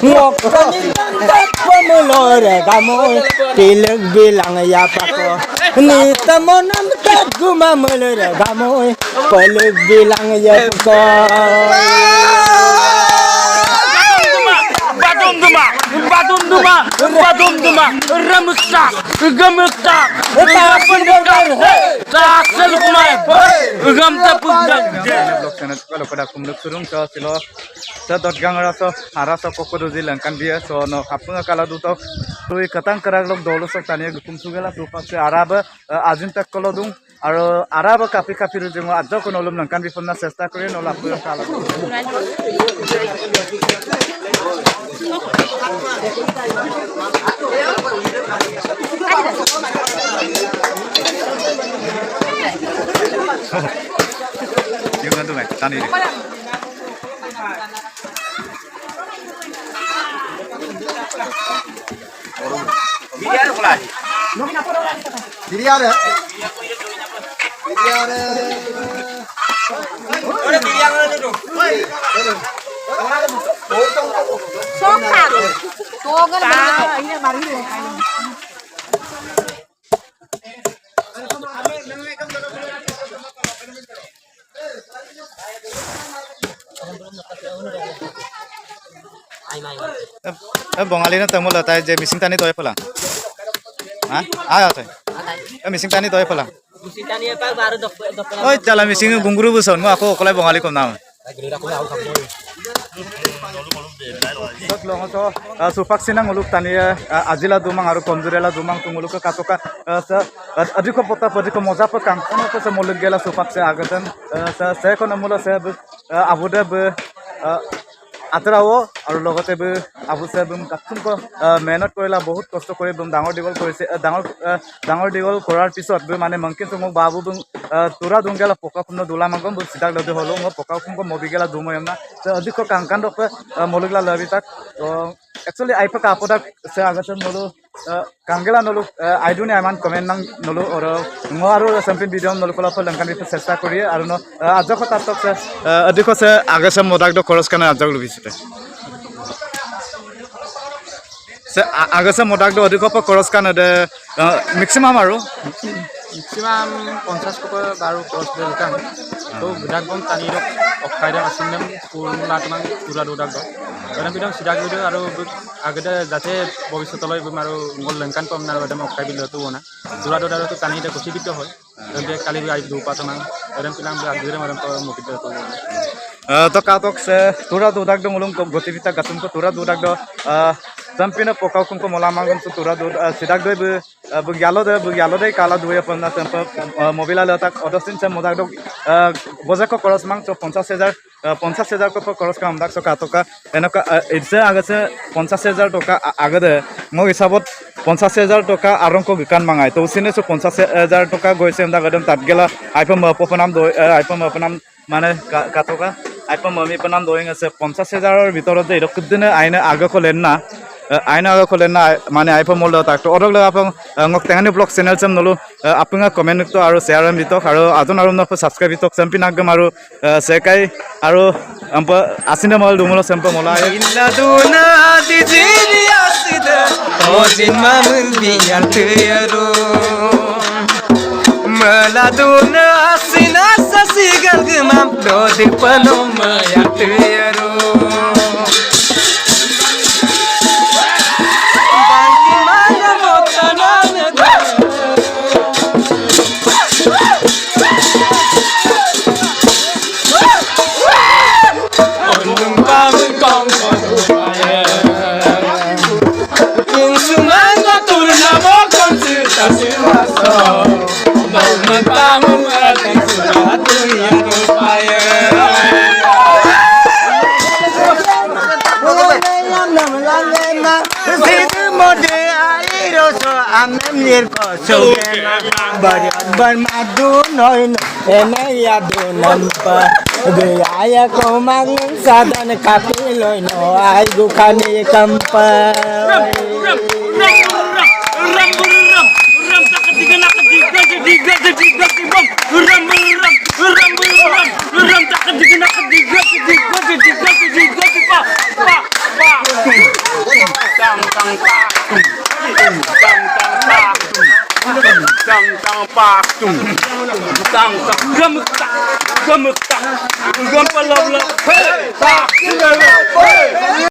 Ngokani tandak pemulore kamu Tilek bilang ya pako Ni temonan tak guma mulore kamu Peluk bilang ya pako Badum duma Ramusak Gamusak Taksel kumai Gamta pugdang Kalau pada kumluk surung so silo sedot gangara so araso kokodo zilankan dia so no kapunga kala dutok tui katang kerag lok dolo sok tania gukum sugala tupak se araba azin tak kolodung aro araba kapi rujung adjo kono lum langkan bifonna sesta kore no lapuya kala Yung nandun eh, tani rin. Biliar pula. Biliar. Ada biliar ada tu. Sokak. Togan ini mari. Bongali na tamo lata je missing tani toy pala. Ha? Ayo toy. Missing tani toy pala. Missing tani apa baru dok. Oi jala missing gunguru buson mo ako kolai bongali kom nam. Supak sinang uluk tani azila dumang aru konjurela dumang tumuluk katoka adiko pota adiko moza pa kang kono ko se muluk gela supak se agatan se kono mula se abuda be আতৰাও আৰু লগতে আবু সাহেব কাতুমক মেহনত কৰিলা বহুত কষ্ট কৰি ডাঙৰ দীঘল কৰিছে ডাঙৰ দীঘল কৰাৰ পিছত মানে মংকিন মোক বাবু তুৰা দুংগেলা পকা খুন দুলা মাগম সিদাক লদি হলো মই পকা খুন মবিগেলা দুময়মনা অধিক কাংকাণ্ডক মলুগলা লবি তাক তো একচুয়ালি আইফা কাপদাক সে আগতে মলো কাংগেলা নলু আইদুনি আমান কমেন্ট নাং নলু আৰু মই আৰু চেম্পিয়ন ভিডিও নলু কলা লংকান বিতে চেষ্টা কৰি আৰু ন আজক তাতক অধিক সে আগছে মদাক দ খৰচ কানে আজক লবিছে সে আগছে মদাক দ অধিক খৰচ কানে দে ম্যাক্সিমাম আৰু Maximum 50 koper baru cross belkan. To bedak bom tani dok okaida asinem purna tanang pura dodak dok. Kadang bidang sidak video aru agada jate bogishotoloi maru ngol lengkan pom nar badam okai bilo tu ona. Pura dodak tu tani de kosi bito hoy. Dan kali bi ai dupa tanang. Kadang pilang bi agire maram to mokit tu ona. To katok se tura dodak do mulung gotivita gatum ko tura dodak do Sampina pokaw kung kumulamangon sa tura do sidag do bugyalo de kala duya panna tempo mobile latak odosin sa modag do boza ko koros mang so 50,000 ko koros kam dak so katoka enoka itse agase 50,000 toka agade mo hisabot 50,000 toka arongko gikan mangai to sine so 50,000 toka goise amda gadam tatgela iphone popanam do iphone popanam মানে katoka iphone mami panam doing ase 50,000 er bitorot de rokdine aina aga ko lenna aina aga ko lenna mane iphone mol tak to orog la apang ngok tengani blog channel sam nolu apunga comment to aru share am bitok aru ajon aru na subscribe bitok champion agam aru sekai aru ampa asina mal dumulo sampa mola illa duna dijini asida ozin mamun biyantero Maladuna asina sasigal gmam do di panom mayatero Bangki mana motanan Ondung pamun kong kodupaya Insuman ko turna mo konsultasi maso Matamu ating suratu yang upaya Situ mode airo so amem nirko sugena Bariat bermadu noin ene yadu nampa Gaya ko maging sadan kapiloy no ay gukani kampa Ram Gemuk tak,